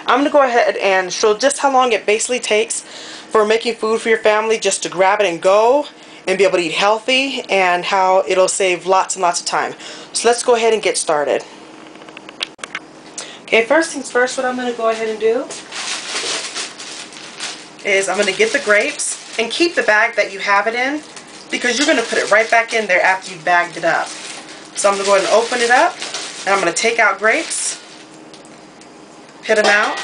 I'm going to go ahead and show just how long it basically takes for making food for your family, just to grab it and go and be able to eat healthy, and how it'll save lots and lots of time. So let's go ahead and get started. Okay, first things first, what I'm going to go ahead and do is I'm going to get the grapes and keep the bag that you have it in, because you're going to put it right back in there after you've bagged it up. So I'm going to go ahead and open it up, and I'm going to take out grapes, pit them out,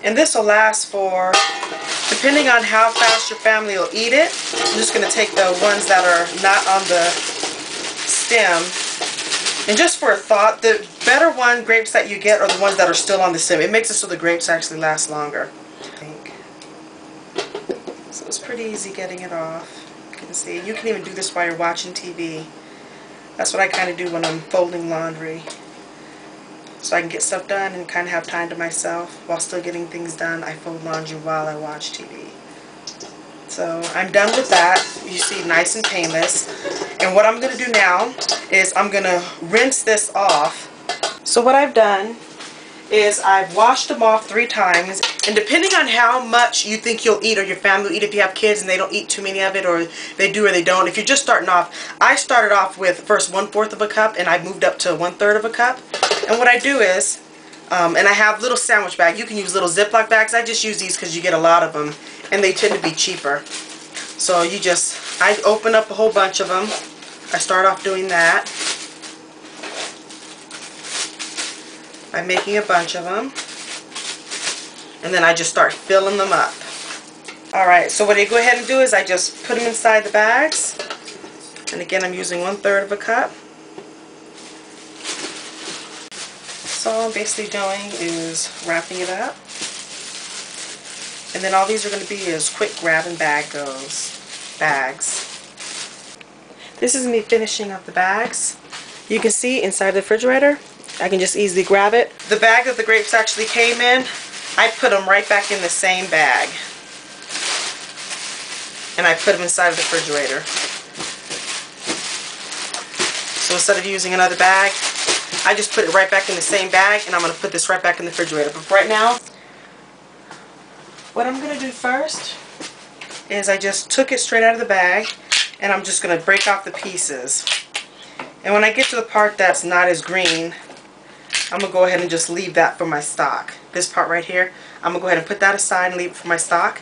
and this will last for, depending on how fast your family will eat it. I'm just going to take the ones that are not on the stem, and just for a thought, the better grapes that you get are the ones that are still on the stem. It makes it so the grapes actually last longer. So it's pretty easy getting it off. You can see, you can even do this while you're watching TV. That's what I kind of do when I'm folding laundry, so I can get stuff done and kind of have time to myself while still getting things done. I fold laundry while I watch TV. So I'm done with that. You see, nice and painless. And what I'm going to do now is I'm going to rinse this off. So what I've done is I've washed them off 3 times, and depending on how much you think you'll eat, or your family will eat, if you have kids and they don't eat too many of it, or they do or they don't. If you're just starting off, I started off with first 1/4 of a cup, and I moved up to 1/3 of a cup. And what I do is, and I have little sandwich bags. You can use little Ziploc bags. I just use these because you get a lot of them, and they tend to be cheaper. So I open up a whole bunch of them. I start off doing that by making a bunch of them, and then I just start filling them up. Alright, so what I go ahead and do is I just put them inside the bags, and again I'm using 1/3 of a cup. So all I'm basically doing is wrapping it up, and then all these are going to be is quick grab and bag bags. This is me finishing up the bags. You can see inside the refrigerator, I can just easily grab it. The bag that the grapes actually came in, I put them right back in the same bag, and I put them inside of the refrigerator. So instead of using another bag, I just put it right back in the same bag, and I'm going to put this right back in the refrigerator. But right now, what I'm going to do first is I just took it straight out of the bag, and I'm just going to break off the pieces. And when I get to the part that's not as green, I'm going to go ahead and just leave that for my stock. This part right here, I'm going to go ahead and put that aside and leave it for my stock.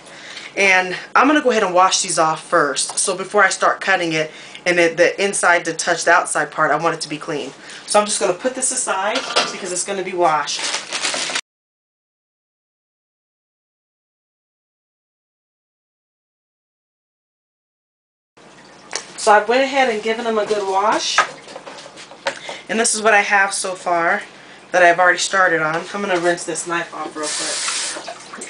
And I'm going to go ahead and wash these off first. So before I start cutting it, and the inside to touch the outside part, I want it to be clean. So I'm just going to put this aside because it's going to be washed. So I went ahead and given them a good wash. And this is what I have so far that I've already started on. I'm going to rinse this knife off real quick.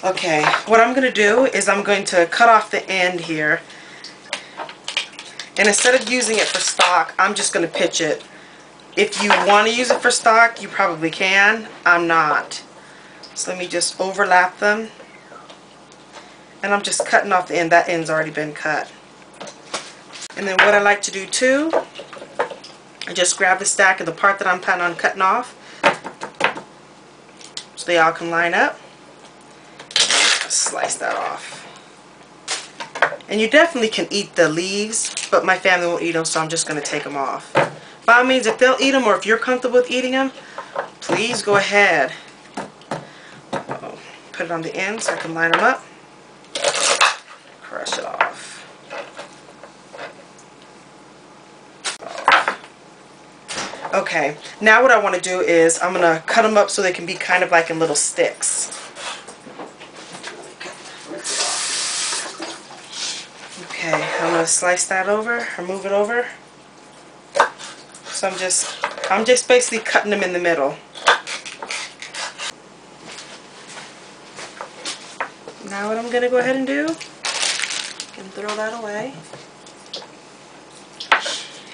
Okay, what I'm going to do is I'm going to cut off the end here. And instead of using it for stock, I'm just going to pitch it. If you want to use it for stock, you probably can. I'm not. So let me just overlap them. And I'm just cutting off the end. That end's already been cut. And then what I like to do too, I just grab the stack of the part that I'm planning on cutting off, so they all can line up. Slice that off. And you definitely can eat the leaves, but my family won't eat them, so I'm just going to take them off. By all means, if they'll eat them, or if you're comfortable with eating them, please go ahead. Put it on the end so I can line them up. Crush it off. Okay, now what I want to do is I'm going to cut them up so they can be kind of like in little sticks. Okay, I'm going to slice that over, or move it over. So I'm just basically cutting them in the middle. Now what I'm going to go ahead and do, and throw that away,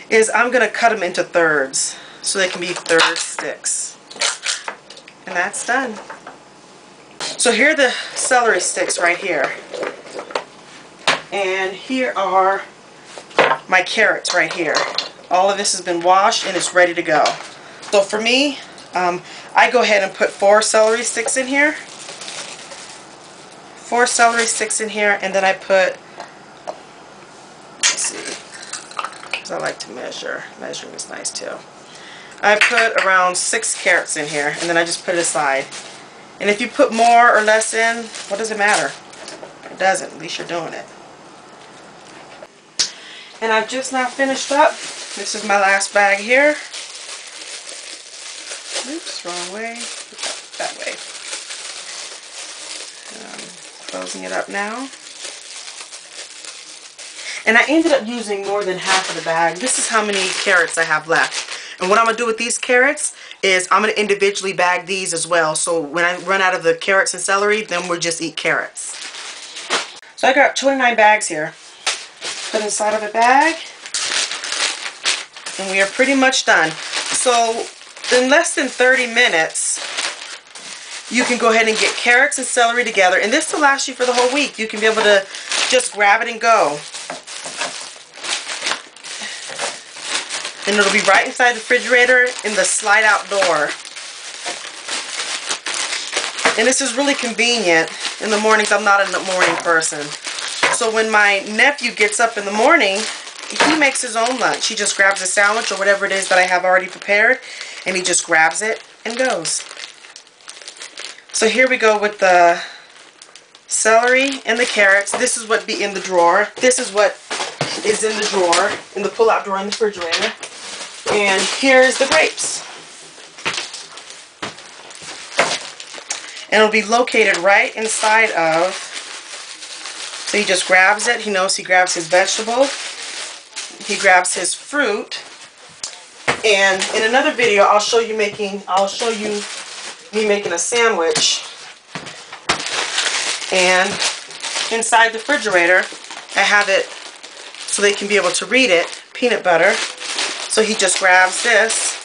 is I'm going to cut them into thirds so they can be third sticks. And that's done. So here are the celery sticks right here. And here are my carrots right here. All of this has been washed and it's ready to go. So for me, I go ahead and put 4 celery sticks in here. 4 celery sticks in here, and then I put, let's see, because I like to measure. Measuring is nice too. I put around 6 carrots in here, and then I just put it aside. And if you put more or less in, what does it matter? It doesn't. At least you're doing it. And I've just now finished up. This is my last bag here. Oops, wrong way. That way. Closing it up now. And I ended up using more than half of the bag. This is how many carrots I have left. And what I'm going to do with these carrots is I'm going to individually bag these as well. So when I run out of the carrots and celery, then we'll just eat carrots. So I got 29 bags here. Put inside of a bag. And we are pretty much done. So in less than 30 minutes, you can go ahead and get carrots and celery together. And this will last you for the whole week. You can be able to just grab it and go. And it'll be right inside the refrigerator in the slide out door. And this is really convenient. In the mornings, I'm not a morning person. So when my nephew gets up in the morning, he makes his own lunch. He just grabs a sandwich or whatever it is that I have already prepared, and he just grabs it and goes. So here we go with the celery and the carrots. This is what be in the drawer. This is what is in the drawer, in the pull-out drawer in the refrigerator. And here's the grapes. And it'll be located right inside of, so he just grabs it. He knows he grabs his vegetable. He grabs his fruit. And in another video, I'll show you me making a sandwich. And inside the refrigerator, I have it so they can be able to read it, peanut butter. So he just grabs this,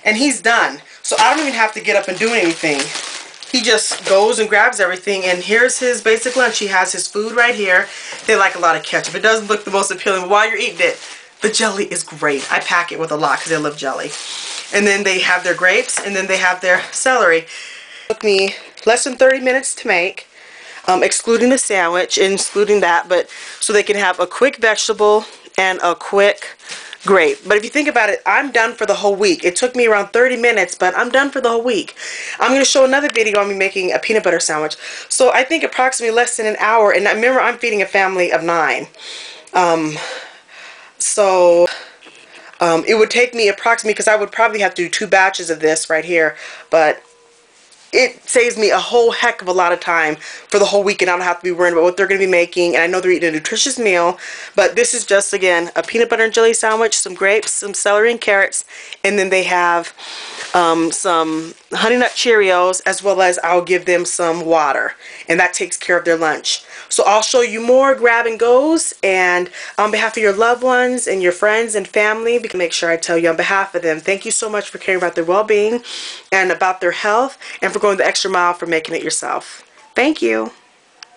and he's done. So I don't even have to get up and do anything. He just goes and grabs everything, and here's his basic lunch. He has his food right here. They like a lot of ketchup. It doesn't look the most appealing, but while you're eating it, the jelly is great. I pack it with a lot because I love jelly. And then they have their grapes, and then they have their celery. It took me less than 30 minutes to make, excluding the sandwich, excluding that, but so they can have a quick vegetable and a quick grape. But if you think about it, I'm done for the whole week. It took me around 30 minutes, but I'm done for the whole week. I'm going to show another video on me making a peanut butter sandwich. So I think approximately less than an hour, and remember, I'm feeding a family of 9. It would take me approximately, because I would probably have to do 2 batches of this right here, but it saves me a whole heck of a lot of time for the whole week, and I don't have to be worrying about what they're going to be making. And I know they're eating a nutritious meal, but this is just, again, a peanut butter and jelly sandwich, some grapes, some celery and carrots, and then they have some Honey Nut Cheerios, as well as I'll give them some water, and that takes care of their lunch. So I'll show you more grab and goes, and on behalf of your loved ones and your friends and family, because make sure I tell you on behalf of them, thank you so much for caring about their well-being and about their health, and for going the extra mile for making it yourself. Thank you.